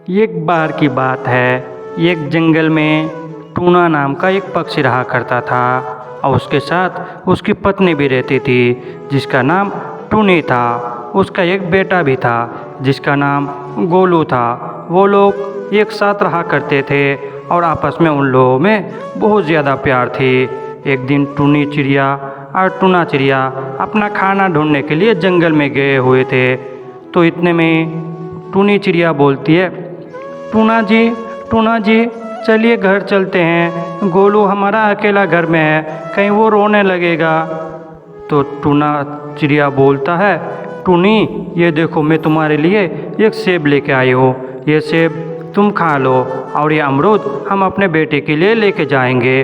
एक बार की बात है, एक जंगल में टूना नाम का एक पक्षी रहा करता था और उसके साथ उसकी पत्नी भी रहती थी जिसका नाम टूनी था। उसका एक बेटा भी था जिसका नाम गोलू था। वो लोग एक साथ रहा करते थे और आपस में उन लोगों में बहुत ज़्यादा प्यार थी। एक दिन टूनी चिड़िया और टूना चिड़िया अपना खाना ढूंढने के लिए जंगल में गए हुए थे। तो इतने में टूनी चिड़िया बोलती है, टूना जी चलिए घर चलते हैं, गोलू हमारा अकेला घर में है, कहीं वो रोने लगेगा। तो टूना चिड़िया बोलता है, टूनी ये देखो मैं तुम्हारे लिए एक सेब लेके आई हूँ, ये सेब तुम खा लो और ये अमरूद हम अपने बेटे के लिए लेके जाएंगे।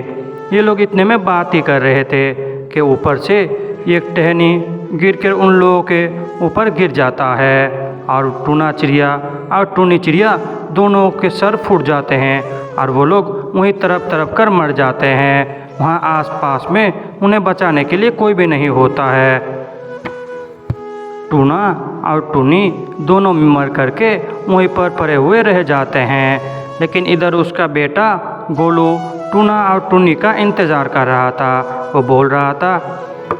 ये लोग इतने में बात ही कर रहे थे कि ऊपर से एक टहनी गिर कर उन लोगों के ऊपर गिर जाता है और टूना चिड़िया और टूनी चिड़िया दोनों के सर फूट जाते हैं और वो लोग वहीं तरफ कर मर जाते हैं। वहाँ आसपास में उन्हें बचाने के लिए कोई भी नहीं होता है। टूना और टूनी दोनों मर करके वहीं पर पड़े हुए रह जाते हैं। लेकिन इधर उसका बेटा गोलू टूना और टूनी का इंतज़ार कर रहा था। वो बोल रहा था,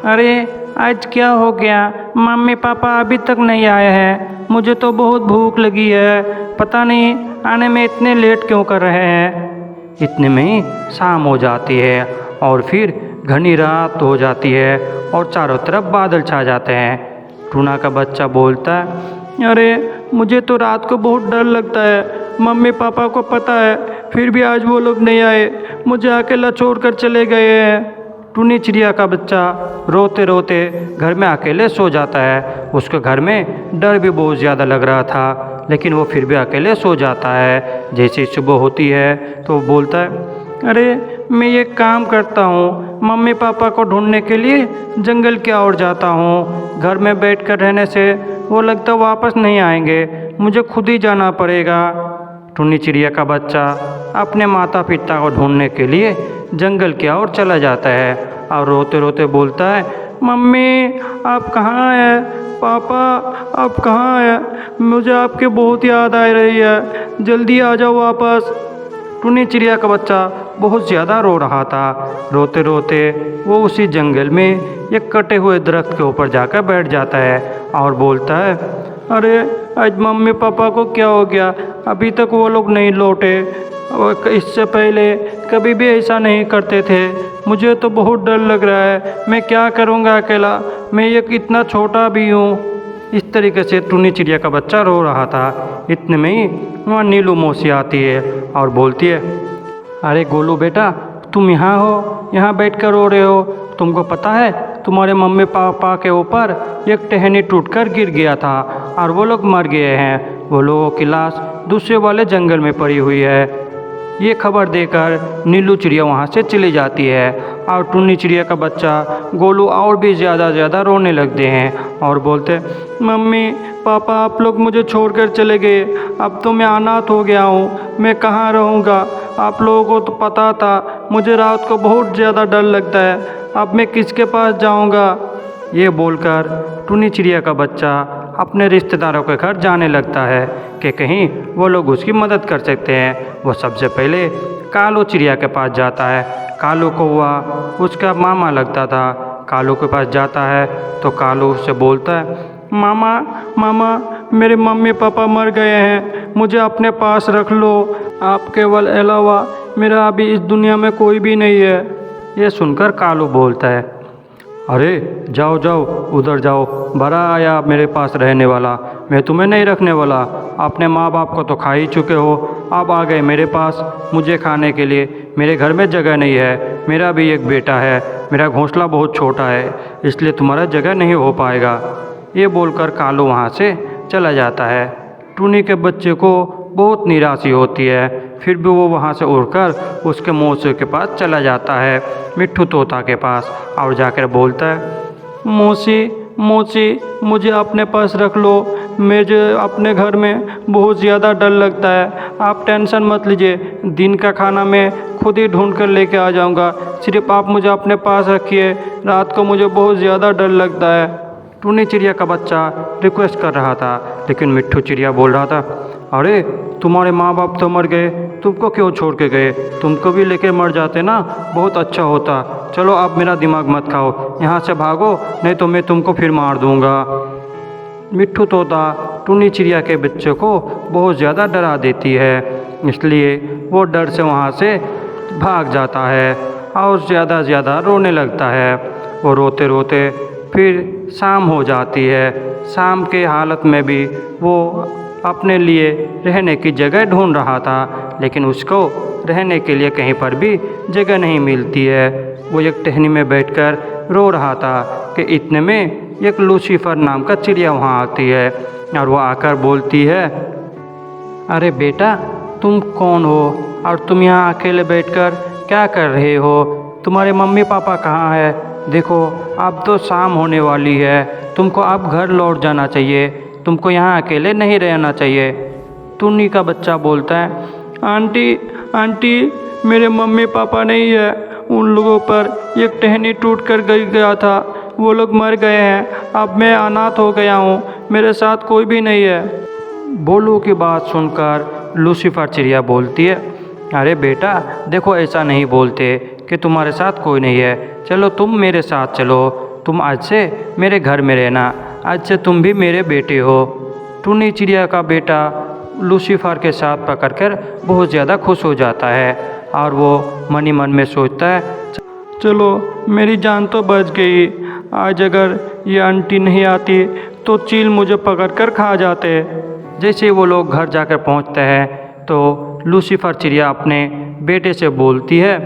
अरे आज क्या हो गया, मम्मी पापा अभी तक नहीं आए हैं, मुझे तो बहुत भूख लगी है, पता नहीं आने में इतने लेट क्यों कर रहे हैं। इतने में ही शाम हो जाती है और फिर घनी रात हो जाती है और चारों तरफ बादल छा जाते हैं। टूना का बच्चा बोलता है, अरे मुझे तो रात को बहुत डर लगता है, मम्मी पापा को पता है फिर भी आज वो लोग नहीं आए, मुझे अकेला छोड़ कर चले गए हैं। टूनी चिड़िया का बच्चा रोते रोते घर में अकेले सो जाता है। उसके घर में डर भी बहुत ज़्यादा लग रहा था, लेकिन वो फिर भी अकेले सो जाता है। जैसे ही सुबह होती है तो वो बोलता है, अरे मैं ये काम करता हूँ, मम्मी पापा को ढूंढने के लिए जंगल की ओर जाता हूँ, घर में बैठ कर रहने से वो लगता वापस नहीं आएंगे, मुझे खुद ही जाना पड़ेगा। टूनी चिड़िया का बच्चा अपने माता पिता को ढूंढने के लिए जंगल की ओर चला जाता है और रोते रोते बोलता है, मम्मी आप कहाँ हैं, पापा आप कहाँ हैं, मुझे आपकी बहुत याद आ रही है, जल्दी आ जाओ वापस। टूनी चिड़िया का बच्चा बहुत ज़्यादा रो रहा था। रोते रोते वो उसी जंगल में एक कटे हुए दरख्त के ऊपर जाकर बैठ जाता है और बोलता है, अरे आज मम्मी पापा को क्या हो गया, अभी तक वो लोग नहीं लौटे, और इससे पहले कभी भी ऐसा नहीं करते थे, मुझे तो बहुत डर लग रहा है, मैं क्या करूँगा अकेला, मैं एक इतना छोटा भी हूँ। इस तरीके से टूनी चिड़िया का बच्चा रो रहा था। इतने में ही वहाँ नीलू मौसी आती है और बोलती है, अरे गोलू बेटा तुम यहाँ हो, यहाँ बैठ कर रो रहे हो, तुमको पता है तुम्हारे मम्मी पापा के ऊपर एक टहनी टूटकर गिर गया था और वो लोग मर गए हैं, वो लोगों की लाश दूसरे वाले जंगल में पड़ी हुई है। ये खबर देकर नीलू चिड़िया वहाँ से चली जाती है और टूनी चिड़िया का बच्चा गोलू और भी ज़्यादा रोने लगते हैं और बोलते, मम्मी पापा आप लोग मुझे छोड़कर चले गए, अब तो मैं अनाथ हो गया हूँ, मैं कहाँ रहूँगा, आप लोगों को तो पता था मुझे रात को बहुत ज़्यादा डर लगता है, अब मैं किसके पास जाऊँगा। ये बोलकर टूनी चिड़िया का बच्चा अपने रिश्तेदारों के घर जाने लगता है कि कहीं वो लोग उसकी मदद कर सकते हैं। वो सबसे पहले कालू चिड़िया के पास जाता है। कालू को हुआ उसका मामा लगता था। कालू के पास जाता है तो कालू उससे बोलता है, मामा मेरे मम्मी पापा मर गए हैं, मुझे अपने पास रख लो, आप केवल अलावा मेरा अभी इस दुनिया में कोई भी नहीं है। ये सुनकर कालू बोलता है, अरे जाओ उधर जाओ, बड़ा आया मेरे पास रहने वाला, मैं तुम्हें नहीं रखने वाला, अपने माँ बाप को तो खा ही चुके हो, अब आ गए मेरे पास मुझे खाने के लिए, मेरे घर में जगह नहीं है, मेरा भी एक बेटा है, मेरा घोंसला बहुत छोटा है, इसलिए तुम्हारा जगह नहीं हो पाएगा। ये बोलकर कालू वहाँ से चला जाता है। टूनी के बच्चे को बहुत निराशा होती है, फिर भी वो वहाँ से उड़कर उसके मौसी के पास चला जाता है, मिट्ठू तोता के पास, और जाकर बोलता है, मौसी मुझे अपने पास रख लो, मुझे अपने घर में बहुत ज़्यादा डर लगता है, आप टेंशन मत लीजिए, दिन का खाना मैं खुद ही ढूंढ कर लेके आ जाऊँगा, सिर्फ आप मुझे अपने पास रखिए, रात को मुझे बहुत ज़्यादा डर लगता है। टूनी चिड़िया का बच्चा रिक्वेस्ट कर रहा था, लेकिन मिट्ठू चिड़िया बोल रहा था, अरे तुम्हारे माँ बाप तो मर गए, तुमको क्यों छोड़ के गए? तुमको भी लेके मर जाते ना, बहुत अच्छा होता। चलो अब मेरा दिमाग मत खाओ, यहाँ से भागो, नहीं तो मैं तुमको फिर मार दूँगा। मिट्ठू तोता टुन्नी चिड़िया के बच्चे को बहुत ज़्यादा डरा देती है, इसलिए वो डर से वहाँ से भाग जाता है और ज़्यादा रोने लगता है। वो रोते रोते फिर शाम हो जाती है। शाम के हालत में भी वो अपने लिए रहने की जगह ढूंढ रहा था, लेकिन उसको रहने के लिए कहीं पर भी जगह नहीं मिलती है। वो एक टहनी में बैठकर रो रहा था कि इतने में एक लूसीफर नाम का चिड़िया वहाँ आती है और वो आकर बोलती है, अरे बेटा, तुम कौन हो और तुम यहाँ अकेले बैठकर क्या कर रहे हो? तुम्हारे मम्मी पापा कहाँ है? देखो अब तो शाम होने वाली है, तुमको अब घर लौट जाना चाहिए, तुमको यहाँ अकेले नहीं रहना चाहिए। टुन्नी का बच्चा बोलता है, आंटी मेरे मम्मी पापा नहीं है, उन लोगों पर एक टहनी टूट कर गया था, वो लोग मर गए हैं, अब मैं अनाथ हो गया हूँ, मेरे साथ कोई भी नहीं है। बोलू की बात सुनकर लूसीफर चिड़िया बोलती है, अरे बेटा देखो, ऐसा नहीं बोलते कि तुम्हारे साथ कोई नहीं है, चलो तुम मेरे साथ चलो, तुम आज से मेरे घर में रहना, आज से तुम भी मेरे बेटे हो। टुन्नी चिड़िया का बेटा लूसीफर के साथ पकड़कर बहुत ज़्यादा खुश हो जाता है और वो मन ही मन में सोचता है, चलो मेरी जान तो बच गई, आज अगर ये आंटी नहीं आती तो चील मुझे पकड़कर खा जाते। जैसे वो लोग घर जाकर पहुंचते हैं तो लूसीफर चिड़िया अपने बेटे से बोलती है,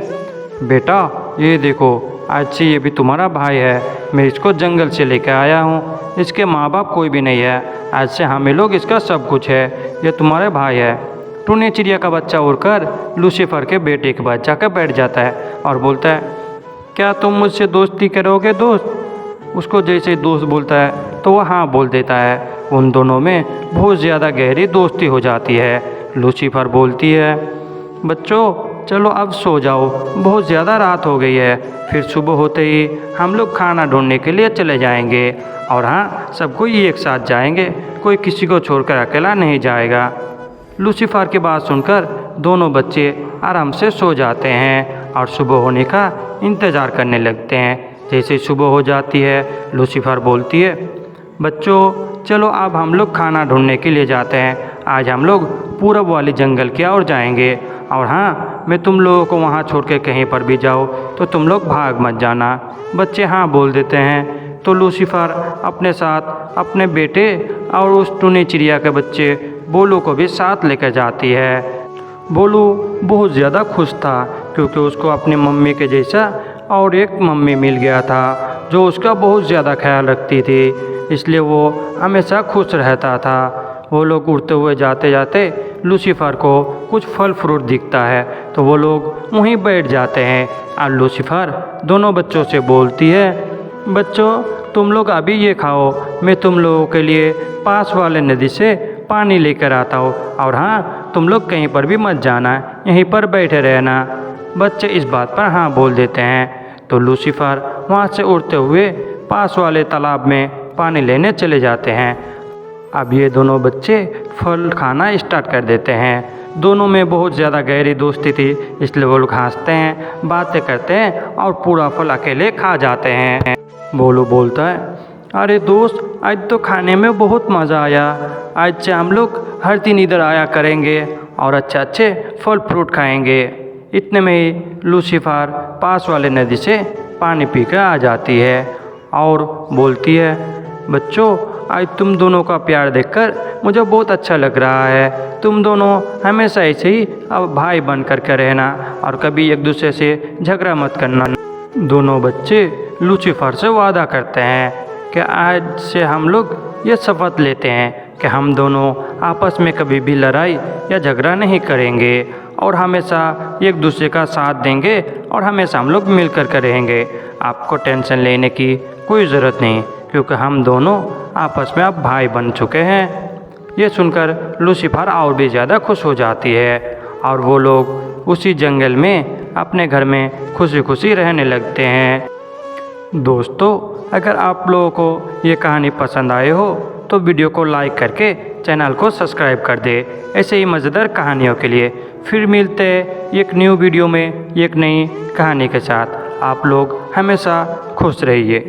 बेटा ये देखो, आज से ये भी तुम्हारा भाई है, मैं इसको जंगल से लेकर आया हूँ, इसके माँ बाप कोई भी नहीं है, आज से हमें लोग इसका सब कुछ है, ये तुम्हारे भाई है। टुन्नी चिड़िया का बच्चा उड़कर लूसीफर के बेटे के पास जाकर बैठ जाता है और बोलता है, क्या तुम मुझसे दोस्ती करोगे दोस्त? उसको जैसे दोस्त बोलता है तो वह हाँ बोल देता है। उन दोनों में बहुत ज़्यादा गहरी दोस्ती हो जाती है। लूसीफर बोलती है, बच्चों चलो अब सो जाओ, बहुत ज़्यादा रात हो गई है, फिर सुबह होते ही हम लोग खाना ढूंढने के लिए चले जाएंगे, और हाँ सब कोई एक साथ जाएंगे, कोई किसी को छोड़कर अकेला नहीं जाएगा। लूसीफर की बात सुनकर दोनों बच्चे आराम से सो जाते हैं और सुबह होने का इंतज़ार करने लगते हैं। जैसे सुबह हो जाती है लूसीफर बोलती है, बच्चों चलो अब हम लोग खाना ढूंढने के लिए जाते हैं, आज हम लोग पूरब वाली जंगल की ओर जाएंगे, और हाँ मैं तुम लोगों को वहाँ छोड़ के कहीं पर भी जाओ तो तुम लोग भाग मत जाना। बच्चे हाँ बोल देते हैं तो लूसीफर अपने साथ अपने बेटे और उस टुन्नी चिड़िया के बच्चे बोलू को भी साथ लेकर जाती है। बोलू बहुत ज़्यादा खुश था क्योंकि उसको अपनी मम्मी के जैसा और एक मम्मी मिल गया था जो उसका बहुत ज़्यादा ख्याल रखती थी, इसलिए वो हमेशा खुश रहता था। वो लोग उड़ते हुए जाते जाते लूसीफर को कुछ फल फ्रूट दिखता है तो वो लोग वहीं बैठ जाते हैं और लूसीफर दोनों बच्चों से बोलती है, बच्चों तुम लोग अभी ये खाओ, मैं तुम लोगों के लिए पास वाले नदी से पानी लेकर आता हूँ, और हाँ तुम लोग कहीं पर भी मत जाना, यहीं पर बैठे रहना। बच्चे इस बात पर हाँ बोल देते हैं तो लूसीफर वहाँ से उड़ते हुए पास वाले तालाब में पानी लेने चले जाते हैं। अब ये दोनों बच्चे फल खाना स्टार्ट कर देते हैं। दोनों में बहुत ज़्यादा गहरी दोस्ती थी, इसलिए वो लोग हंसते हैं, बातें करते हैं और पूरा फल अकेले खा जाते हैं। बोलू बोलता है, अरे दोस्त आज तो खाने में बहुत मज़ा आया, आज से हम लोग हर दिन इधर आया करेंगे और अच्छे अच्छे फल फ्रूट खाएंगे। इतने में ही लूसीफर पास वाले नदी से पानी पीकर आ जाती है और बोलती है, बच्चों आज तुम दोनों का प्यार देखकर मुझे बहुत अच्छा लग रहा है, तुम दोनों हमेशा ऐसे ही अब भाई बन कर के रहना और कभी एक दूसरे से झगड़ा मत करना। दोनों बच्चे लूसीफर से वादा करते हैं कि आज से हम लोग ये शपथ लेते हैं कि हम दोनों आपस में कभी भी लड़ाई या झगड़ा नहीं करेंगे और हमेशा एक दूसरे का साथ देंगे और हमेशा हम लोग मिल कर के रहेंगे। आपको टेंशन लेने की कोई ज़रूरत नहीं क्योंकि हम दोनों आपस में अब भाई बन चुके हैं। ये सुनकर लूसीफर और भी ज़्यादा खुश हो जाती है और वो लोग उसी जंगल में अपने घर में खुशी खुशी रहने लगते हैं। दोस्तों अगर आप लोगों को ये कहानी पसंद आए हो तो वीडियो को लाइक करके चैनल को सब्सक्राइब कर दे। ऐसे ही मज़ेदार कहानियों के लिए फिर मिलते हैं एक न्यू वीडियो में एक नई कहानी के साथ। आप लोग हमेशा खुश रहिए।